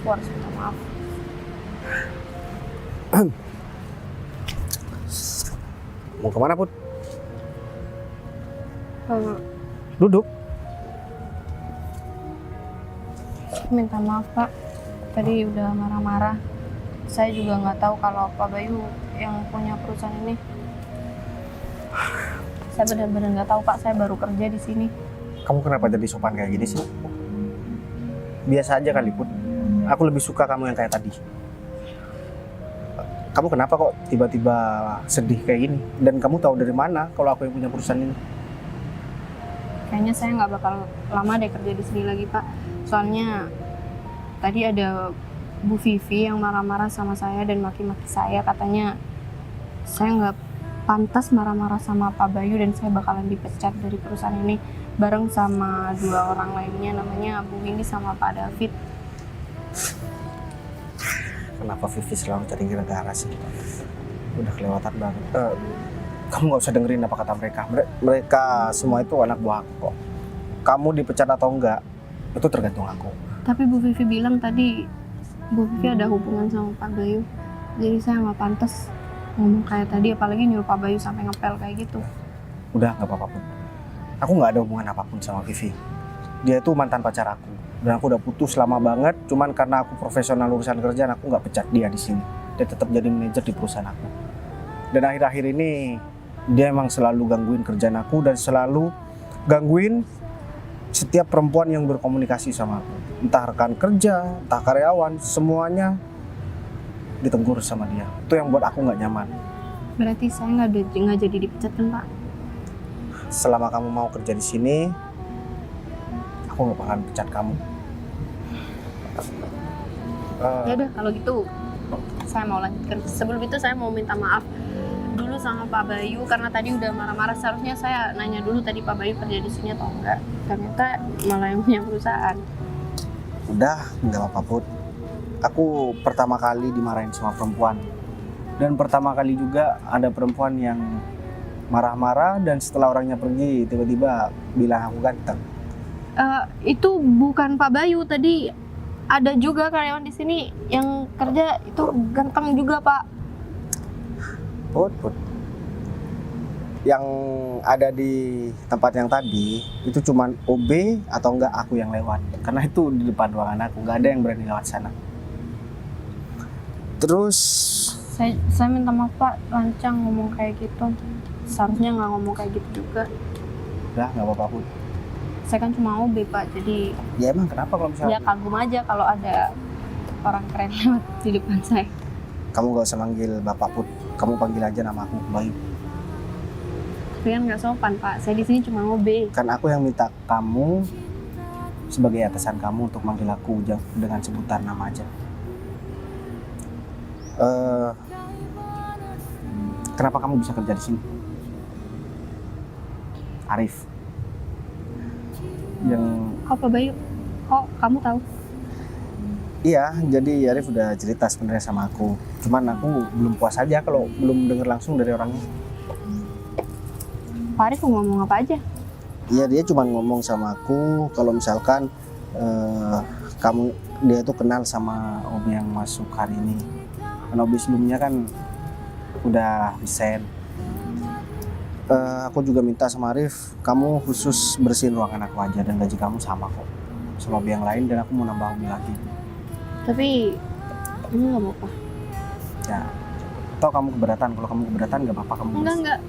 Aku harus minta maaf. Mau kemana, Put? Eh, Duduk. Minta maaf Pak, tadi udah marah-marah. Saya juga nggak tahu kalau Pak Bayu yang punya perusahaan ini. Saya benar-benar nggak tahu Pak, saya baru kerja di sini. Kamu kenapa jadi sopan kayak gini sih? Biasa aja kali, Put. Aku lebih suka kamu yang kayak tadi. Kamu kenapa kok tiba-tiba sedih kayak gini? Dan kamu tahu dari mana kalau aku yang punya perusahaan ini? Kayaknya saya nggak bakal lama deh kerja di sini lagi Pak. Soalnya tadi ada Bu Vivi yang marah-marah sama saya dan maki-maki saya. Katanya saya nggak pantas marah-marah sama Pak Bayu dan saya bakalan dipecat dari perusahaan ini bareng sama 2 orang lainnya, namanya Bu Windy sama Pak David. Kenapa Vivi selalu cari gara-gara sih? Udah kelewatan banget. Kamu nggak usah dengerin apa kata mereka. Mereka semua itu anak buah aku kok. Kamu dipecat atau enggak, itu tergantung aku. Tapi Bu Vivi bilang tadi Bu Vivi ada hubungan sama Pak Bayu. Jadi saya nggak pantas ngomong kayak tadi, apalagi nyuruh Pak Bayu sampai ngepel kayak gitu. Udah, nggak apa-apa, Put. Aku nggak ada hubungan apapun sama Vivi. Dia itu mantan pacar aku. Dan aku udah putus lama banget. Cuman karena aku profesional urusan kerjaan, aku nggak pecat dia di sini. Dia tetap jadi manajer di perusahaan aku. Dan akhir-akhir ini dia emang selalu gangguin kerjaan aku dan selalu gangguin setiap perempuan yang berkomunikasi sama aku. Entah rekan kerja, entah karyawan, semuanya ditegur sama dia. Itu yang buat aku nggak nyaman. Berarti saya nggak jadi dipecat kan Pak? Selama kamu mau kerja di sini, aku nggak bakalan pecat kamu. Ya udah kalau gitu saya mau lanjutkan. Sebelum itu saya mau minta maaf dulu sama Pak Bayu karena tadi udah marah-marah. Seharusnya saya nanya dulu tadi Pak Bayu kerja di sini atau enggak. Ternyata malah yang punya perusahaan. Udah, nggak apa-apa, Put. Aku pertama kali dimarahin sama perempuan. Dan pertama kali juga ada perempuan yang marah-marah dan setelah orangnya pergi tiba-tiba bilang aku ganteng. Itu bukan Pak Bayu, tadi ada juga karyawan di sini yang kerja itu ganteng juga Pak. Put. Yang ada di tempat yang tadi itu cuman OB atau enggak aku yang lewat. Karena itu di depan ruangan aku, nggak ada yang berani lewat sana. Terus Saya minta maaf Pak, lancang ngomong kayak gitu. Seharusnya nggak ngomong kayak gitu juga. udah nggak apa-apa Put. Saya kan cuma OB Pak, jadi Ya emang kenapa kalau ya misalnya kagum aja kalau ada orang keren lewat di depan saya. kamu gak usah manggil Bapak Put, kamu panggil aja nama aku Bayu. Tapi kan nggak sopan Pak, saya di sini cuma OB. Kan aku yang minta kamu sebagai atasan kamu untuk manggil aku dengan sebutan nama aja. Kenapa kamu bisa kerja di sini? Arif. Yang Kok Pak Bayu? Kok kamu tahu? iya, jadi Arif udah cerita sebenarnya sama aku. Cuman aku belum puas aja kalau belum dengar langsung dari orangnya. Pak Arif mau ngomong apa aja? Iya, dia cuma ngomong sama aku kalau misalkan dia tuh kenal sama OB yang masuk hari ini. Karena OB sebelumnya kan udah resign. Aku juga minta sama Arif, kamu khusus bersihin ruangan aku aja dan gaji kamu sama kok sama OB yang lain, dan aku mau nambah OB lagi. Tapi ini nggak apa-apa. Ya, atau kamu keberatan? Kalau kamu keberatan nggak apa-apa kamu. Enggak.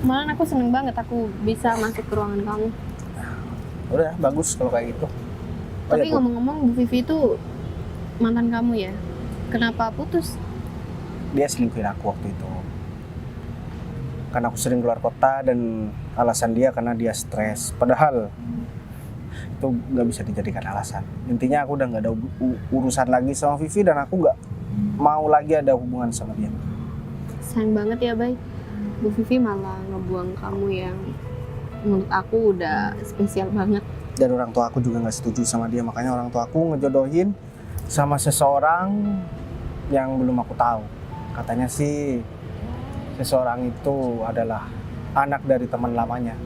Malah aku seneng banget aku bisa masuk ke ruangan kamu. Udah bagus kalau kayak gitu. Oh, Tapi ya, Put. ngomong-ngomong, Bu Vivi itu mantan kamu ya? Kenapa putus? Dia selingkuhin aku waktu itu. Karena aku sering keluar kota dan alasan dia karena dia stres. Padahal itu nggak bisa dijadikan alasan. Intinya aku udah nggak ada urusan lagi sama Vivi dan aku nggak mau lagi ada hubungan sama dia. Sayang banget ya, Bay. Bu Vivi malah ngebuang kamu yang menurut aku udah spesial banget. Dan orang tua aku juga nggak setuju sama dia, makanya orang tua aku ngejodohin sama seseorang yang belum aku tahu. Katanya sih seseorang itu adalah anak dari teman lamanya.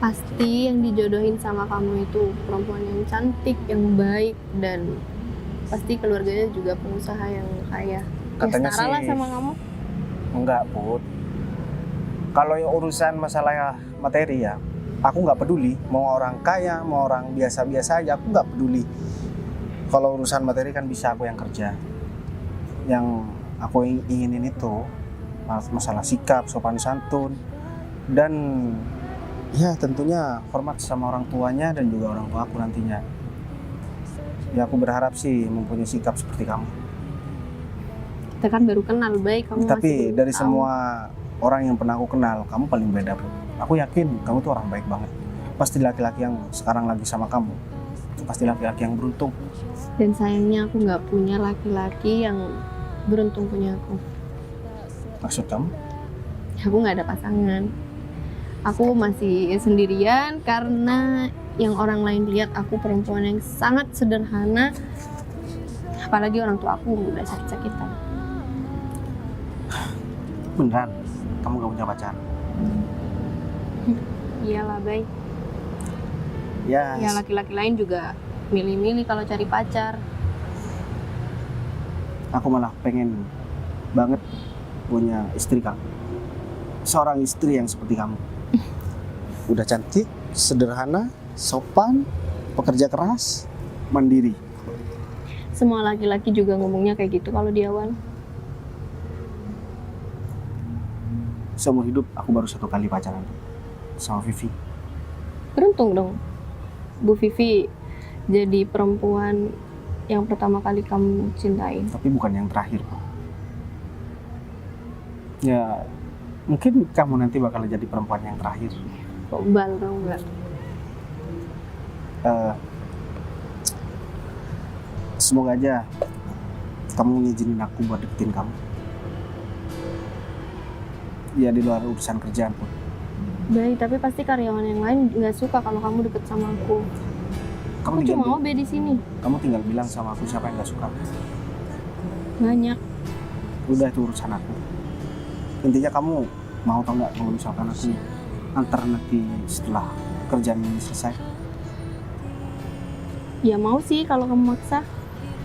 Pasti yang dijodohin sama kamu itu perempuan yang cantik, yang baik, dan pasti keluarganya juga pengusaha yang kaya. Katanya Ya setara lah sih- sama kamu. Enggak, Put. Kalau yang urusan masalah materi ya, aku nggak peduli. Mau orang kaya, mau orang biasa-biasa aja, aku nggak peduli. Kalau urusan materi kan bisa aku yang kerja. Yang aku inginin itu masalah sikap, sopan santun, dan ya tentunya hormat sama orang tuanya dan juga orang tua aku nantinya. Ya aku berharap sih mempunyai sikap seperti kamu. Kita kan baru kenal, baik kamu Tapi masih dari tahu. semua orang yang pernah aku kenal, kamu paling beda, Bro. Aku yakin kamu tuh orang baik banget. Pasti laki-laki yang sekarang lagi sama kamu, itu pasti laki-laki yang beruntung. Dan sayangnya aku nggak punya laki-laki yang beruntung punya aku. Maksud kamu? Aku nggak ada pasangan. Aku masih sendirian karena yang orang lain lihat aku perempuan yang sangat sederhana. Apalagi orang tua aku udah sakit-sakitan. Beneran? Kamu gak punya pacar? Iyalah, Bay. Ya, Ya laki-laki lain juga milih-milih kalau cari pacar. aku malah pengen banget punya istri kamu. Seorang istri yang seperti kamu. Udah cantik, sederhana, sopan, pekerja keras, mandiri. Semua laki-laki juga ngomongnya kayak gitu kalau di awal. Seumur hidup aku baru 1 kali pacaran sama Vivi. Beruntung dong. Bu Vivi jadi perempuan yang pertama kali kamu cintai. Tapi bukan yang terakhir, Pak. Ya, mungkin kamu nanti bakal jadi perempuan yang terakhir. Kobal tau nggak? Semoga aja kamu ngizinin aku buat deketin kamu. Ya di luar urusan kerjaan pun. Baik, tapi pasti karyawan yang lain nggak suka kalau kamu deket sama aku. Kamu Aku tinggal, cuma OB di sini. kamu tinggal bilang sama aku siapa yang gak suka. Banyak. Udah itu urusan aku. Intinya kamu mau tau nggak kalau misalkan aku antar nanti setelah kerjaan ini selesai. Ya mau sih kalau kamu maksa.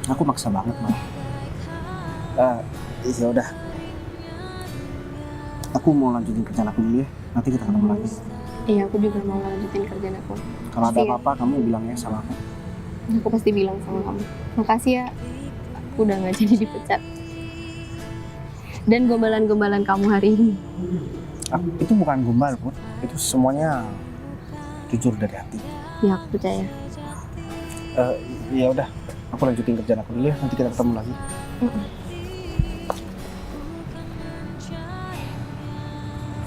Aku maksa banget malah. Ya udah. Aku mau lanjutin kerjaan aku dulu ya. Nanti kita ketemu lagi. Iya, aku juga mau lanjutin kerjaan aku. Kalau ada Makasih ya. apa-apa kamu bilang ya sama aku. Aku pasti bilang sama kamu. Makasih ya. Aku udah nggak jadi dipecat. dan gombalan-gombalan kamu hari ini. Itu bukan gombal, Put. Itu semuanya jujur dari hati. Ya, aku percaya. Ya udah, aku lanjutin kerjaan aku dulu ya. Nanti kita ketemu lagi.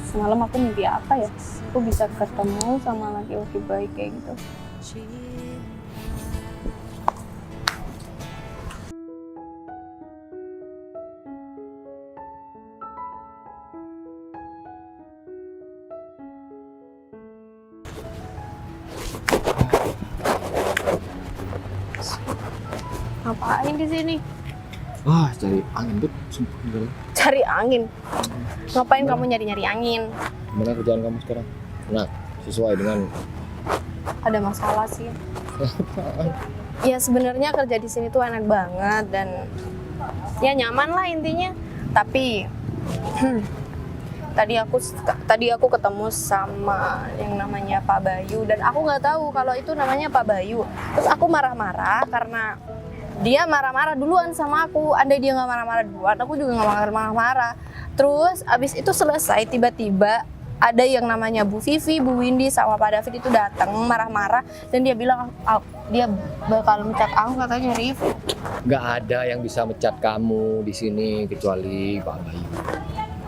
Semalam aku mimpi apa ya? Aku bisa ketemu sama laki-laki baik kayak gitu. Ngapain di sini? Wah, cari angin tuh, sumpah enggak. Cari angin. Ngapain kamu nyari-nyari angin? Gimana kerjaan kamu sekarang? Nah, sesuai dengan Ada masalah sih. Ya sebenarnya kerja di sini tuh enak banget dan ya nyaman lah intinya. Tapi tadi aku ketemu sama yang namanya Pak Bayu dan aku nggak tahu kalau itu namanya Pak Bayu. Terus aku marah-marah karena dia marah-marah duluan sama aku. Andai dia nggak marah-marah duluan, aku juga nggak bakal marah-marah. Terus abis itu selesai, tiba-tiba ada yang namanya Bu Vivi, Bu Windy, sama Pak David itu datang marah-marah dan dia bilang dia bakal mencat aku katanya, Rif. nggak ada yang bisa mecat kamu di sini kecuali Pak Bayu.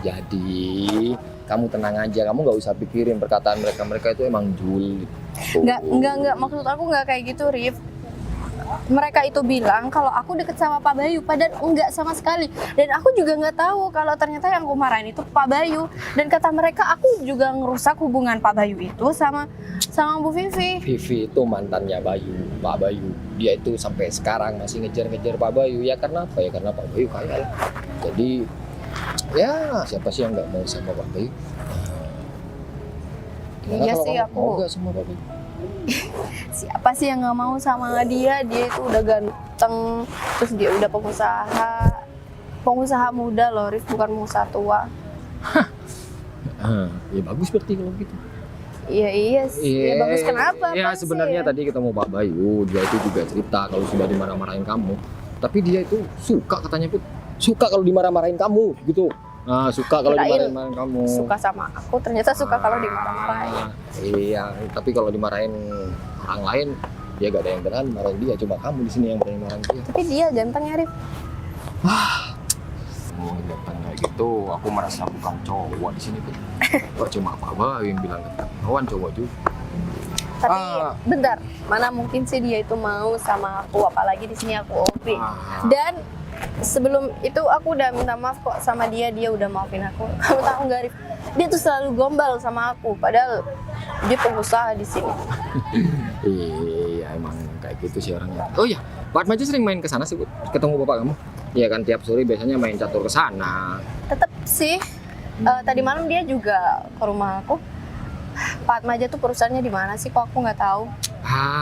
Jadi kamu tenang aja, kamu nggak usah pikirin perkataan mereka itu emang julid. Enggak, maksud aku nggak kayak gitu, Rif. Mereka itu bilang kalau aku deket sama Pak Bayu, padahal enggak sama sekali. Dan aku juga nggak tahu kalau ternyata yang aku marahin itu Pak Bayu. Dan kata mereka aku juga ngerusak hubungan Pak Bayu itu sama Bu Vivi. Vivi itu mantannya Bayu, Pak Bayu. Dia itu sampai sekarang masih ngejar-ngejar Pak Bayu. Ya karena apa? Ya karena Pak Bayu kaya lah. Jadi ya siapa sih yang nggak mau sama Pak Bayu? Gimana Iya kalau sih, kamu aku- mau nggak sama Pak Bayu? Siapa sih yang nggak mau sama dia? Dia itu udah ganteng, terus dia udah pengusaha muda loh, Rif, bukan pengusaha tua. Ya bagus berarti kalau gitu. Iya sih. Ya bagus kenapa? Ya Apa sih? sebenarnya tadi ketemu Pak Bayu, dia itu juga cerita kalau sudah dimarah-marahin kamu. Tapi dia itu suka katanya, Put. Suka kalau dimarah-marahin kamu gitu. Nah, suka kalau Kirain dimarahin kamu. Suka sama aku, ternyata suka kalau dimarah-marahin. Iya, tapi kalau dimarahin orang lain, dia gak ada yang berani marahin dia. Cuma kamu di sini yang berani marahin dia. Tapi dia ganteng ya, Rif. Oh, ganteng kayak gitu. Aku merasa bukan cowok di sini, Put. Kok cuma Pak Bayu yang bilang ganteng. Kawan cowok juga. Tapi bentar, mana mungkin sih dia itu mau sama aku, apalagi di sini aku OP. Dan sebelum itu aku udah minta maaf kok sama dia udah maafin aku. Kamu tahu nggak, Rif? Dia tuh selalu gombal sama aku, padahal dia pengusaha di sini. Iya, emang kayak gitu sih orangnya. Oh iya, Pak Atmaja sering main ke sana sih, Put. Ketemu bapak kamu. Iya kan tiap sore biasanya main catur ke sana. Tetap sih, tadi malam dia juga ke rumah aku. Pak Atmaja tuh perusahaannya di mana sih? Kok aku nggak tahu?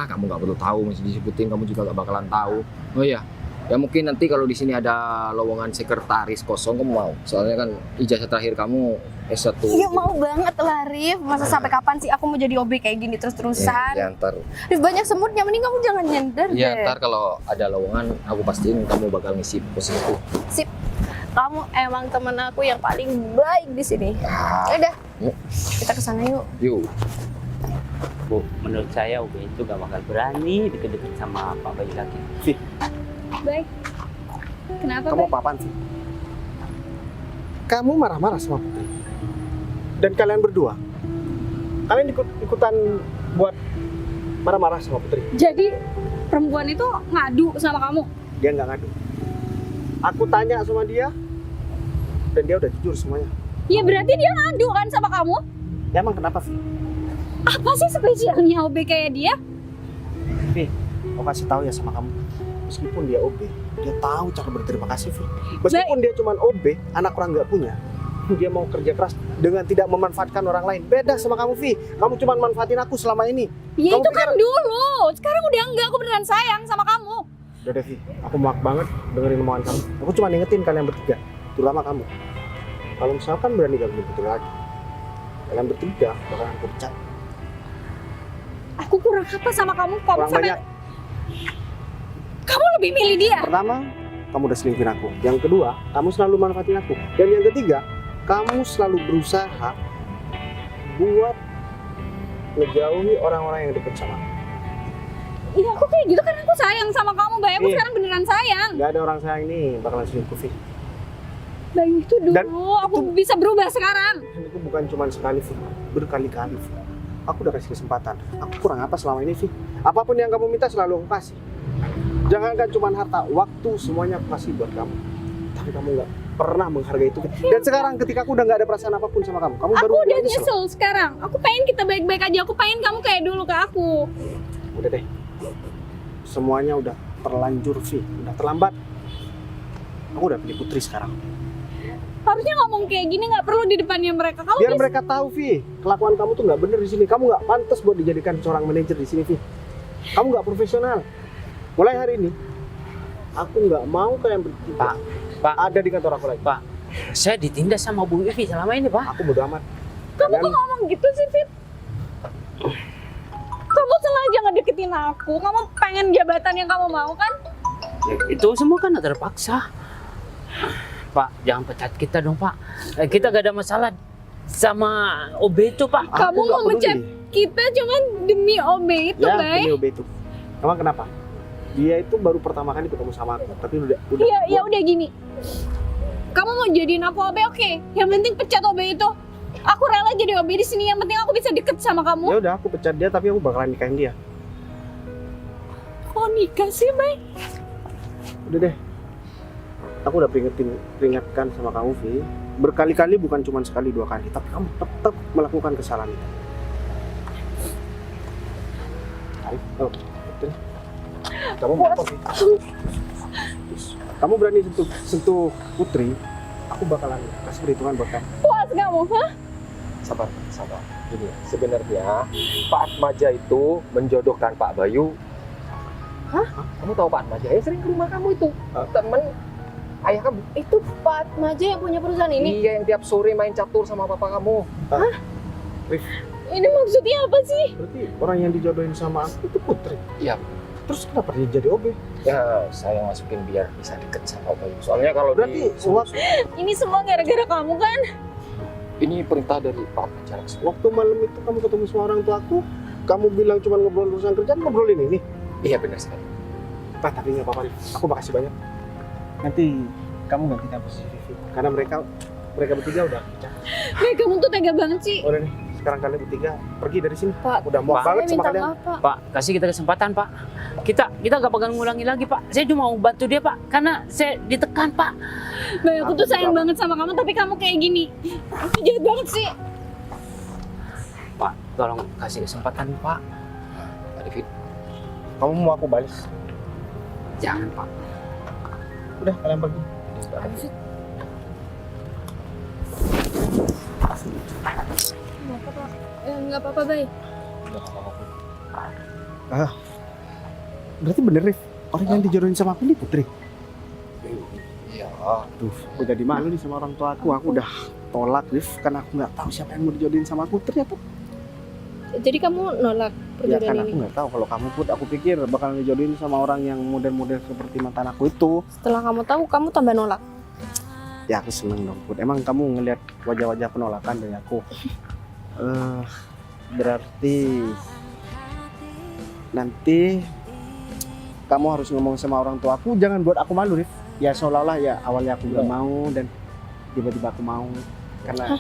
Kamu nggak perlu tahu, masih disebutin kamu juga gak bakalan tahu. Oh iya, ya mungkin nanti kalau di sini ada lowongan sekretaris kosong kamu mau. Soalnya kan ijazah terakhir kamu S1. Iya mau banget lah, Rif. Masa sampai kapan sih aku mau jadi OB kayak gini terus-terusan? Ya ntar, Rif, banyak semutnya, mending kamu jangan nyender ya deh. ntar kalau ada lowongan aku pastiin kamu bakal ngisi posisi itu. Sip. Kamu emang temen aku yang paling baik di sini. Udah, Yuk. kita kesana yuk. Yuk. Bu, menurut saya Ube itu gak bakal berani deket-deket sama Pak Bayu lagi. Baik. Kenapa, Kamu Bay? apa-apaan sih? Kamu marah-marah sama Putri. Dan kalian berdua, kalian ikutan buat marah-marah sama Putri. Jadi perempuan itu ngadu sama kamu? Dia nggak ngadu. Aku tanya sama dia, dan dia udah jujur semuanya. Ya berarti dia ngadu kan sama kamu? Ya, emang kenapa, Vi? Apa sih spesialnya OB kayak dia? Vi, aku kasih tahu ya sama kamu. Meskipun dia OB, dia tahu cara berterima kasih, Vi. Meskipun dia cuma OB, anak orang nggak punya, dia mau kerja keras dengan tidak memanfaatkan orang lain. Beda sama kamu, Vi. Kamu cuma manfaatin aku selama ini. Ya Kamu itu kan dulu. Sekarang udah enggak, aku beneran sayang sama kamu. Udah deh, Vi. Aku muak banget dengerin omongan kamu. Aku cuma ingetin kalian bertiga, terutama kamu. Kalau misalkan berani gabung Putri lagi, kalian bertiga bakalan aku pecat. Aku kurang apa sama kamu? Kamu Kurang sampai banyak. kamu lebih milih dia. Pertama, kamu udah selingkuhin aku. Yang kedua, kamu selalu manfaatin aku. Dan yang ketiga, kamu selalu berusaha buat ngejauhi orang-orang yang deket sama aku. Iya aku kayak gitu karena aku sayang sama kamu, Bay. Aku Iya. sekarang beneran sayang. Gak ada orang sayang nih bakalan selingkuh, Vi. Bay itu dulu, Dan aku bisa berubah sekarang. Dan itu bukan cuma sekali, Vi. Berkali-kali, Vi. Aku udah kasih kesempatan. Aku kurang apa selama ini, Vi? Apapun yang kamu minta selalu aku kasih. Jangankan cuma harta, waktu semuanya aku kasih buat kamu. Tapi kamu nggak pernah menghargai itu. Dan sekarang ketika aku udah nggak ada perasaan apapun sama kamu, kamu baru Aku udah nyesel. nyesel sekarang. Aku pengen kita baik-baik aja. Aku pengen kamu kayak dulu ke aku. Udah deh. Semuanya udah terlanjur, Vi. Udah terlambat. Aku udah pilih Putri sekarang. Harusnya ngomong kayak gini, nggak perlu di depannya mereka. Kamu Biar bisa- mereka tahu, Vi. Kelakuan kamu tuh nggak bener di sini. Kamu nggak pantas buat dijadikan seorang manajer di sini, Vi. Kamu nggak profesional. Mulai hari ini, aku nggak mau kalian bertiga Pak. ada di kantor aku lagi. Pak, saya ditindas sama Bu Vivi selama ini, Pak. Aku bodo amat. Kamu Kalian- kok ngomong gitu sih, Fit? Kamu sengaja ngedeketin aku. Kamu pengen jabatan yang kamu mau kan? Itu semua kan terpaksa. Pak, jangan pecat kita dong, Pak. Kita gak ada masalah sama OB itu, Pak. Aku Kamu nggak mau mecat peduli. kita cuman demi OB itu, Ya, Bay. demi OB itu. Emang kenapa? Dia itu baru pertama kali ketemu sama aku, tapi udah. Iya, ya udah gini. Kamu mau jadiin aku OB, oke. Yang penting pecat OB itu. Aku rela jadi OB di sini. Yang penting aku bisa deket sama Ya kamu. udah, aku pecat dia, tapi aku bakalan nikahin dia. Kok nikah sih, Bay? Udah deh. Aku udah peringatkan sama kamu, Vi. Berkali-kali, bukan cuma sekali dua kali, tapi kamu tetap melakukan kesalahan itu. Arif, oh, betul. Kamu apa, Vi? Kamu berani sentuh Putri, aku bakalan kasih perhitungan buat kamu. Puas kamu, hah? Sabar. Gini, sebenarnya Pak Atmaja itu menjodohkan Pak Bayu. Hah? Kamu tahu Pak Atmaja? Yang sering ke rumah kamu itu. Temen ayah kamu. Itu Pak Atmaja yang punya perusahaan ini. Iya, yang tiap sore main catur sama papa kamu. Ini maksudnya apa sih? Berarti orang yang dijodohin sama aku itu Putri. Iya. Terus kenapa dia jadi OB? Ya, saya masukin biar bisa deket sama Bayu. Soalnya kalau Berarti Ini semua gara-gara kamu kan? ini perintah dari Pak Atmaja langsung. waktu malam itu kamu ketemu sama orang tua aku, kamu bilang cuma ngobrol urusan kerjaan, ngobrolin ini. Iya, benar sekali. Pak, tapi nggak apa-apa, Rif. Aku makasih banyak. Nanti kamu gantikan posisi Vivi, karena mereka bertiga udah pecah. Bay, kamu tuh tega banget sih. Udah nih, sekarang kalian bertiga pergi dari sini. Pak, Udah mau Pak, banget Saya sama minta kalian. maaf, Pak. Pak, kasih kita kesempatan, Pak. Kita gak bakal ngulangi lagi, Pak. Saya cuma mau bantu dia, Pak. Karena saya ditekan, Pak. Bay, aku tuh Aku sayang juga. banget sama kamu, tapi kamu kayak gini. Aku jahat banget sih. Pak, tolong kasih kesempatan, Pak. Pak David, Kamu mau aku balas? Jangan, Pak. Udah, kalian pergi. Nggak apa-apa, Bay. nggak apa-apa. Berarti bener, Rif. Orang yang dijodohin sama aku ini Putri. Iya. Tuh, aku jadi malu nih sama orang tua aku. Aku udah tolak, Rif, karena aku nggak tahu siapa yang mau dijodohin sama aku. Ternyata Jadi kamu nolak ya kan perjodohan aku ini? nggak tahu kalau kamu Put. Aku pikir bakal dijodohin sama orang yang model-model seperti mantan aku itu. Setelah kamu tahu, kamu tambah nolak. Ya aku seneng dong, Put. Emang kamu ngelihat wajah-wajah penolakan dari aku. Berarti nanti kamu harus ngomong sama orang tua aku, jangan buat aku malu, Rif. Ya seolah-olah ya awalnya aku nggak mau dan tiba-tiba aku mau karena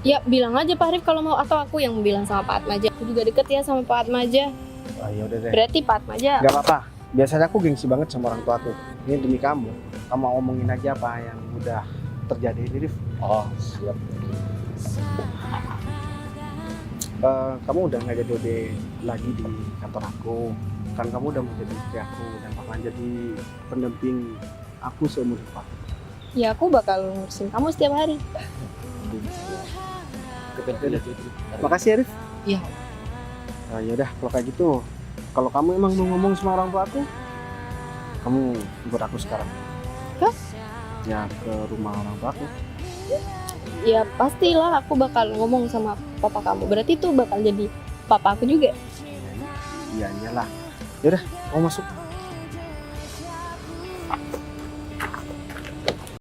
Ya, bilang aja Pak Arif kalau mau, atau aku yang bilang sama Pak Atmaja. Aku juga deket ya sama Pak Atmaja. oh, ya udah deh. Berarti Pak Atmaja. Gak apa-apa. Biasanya aku gengsi banget sama orang tua aku. Ini demi kamu. Kamu ngomongin aja apa yang udah terjadi ini, Rif. Oh, siap. Kamu udah nggak jadi OB lagi di kantor aku. Kan kamu udah menjadi istri aku dan bakalan jadi pendamping aku seumur hidup aku. Ya, aku bakal ngurusin kamu setiap hari. Kepentingan Makasih ya, Rif. Iya. Ya udah, kalau kayak gitu, kalau kamu emang mau ngomong sama orang tua aku, kamu ikut aku sekarang. Hah? Ya ke rumah orang tua aku. Ya, pastilah aku bakal ngomong sama papa kamu. Berarti itu bakal jadi papa aku juga. Iya iyalah. Ya udah, kamu masuk.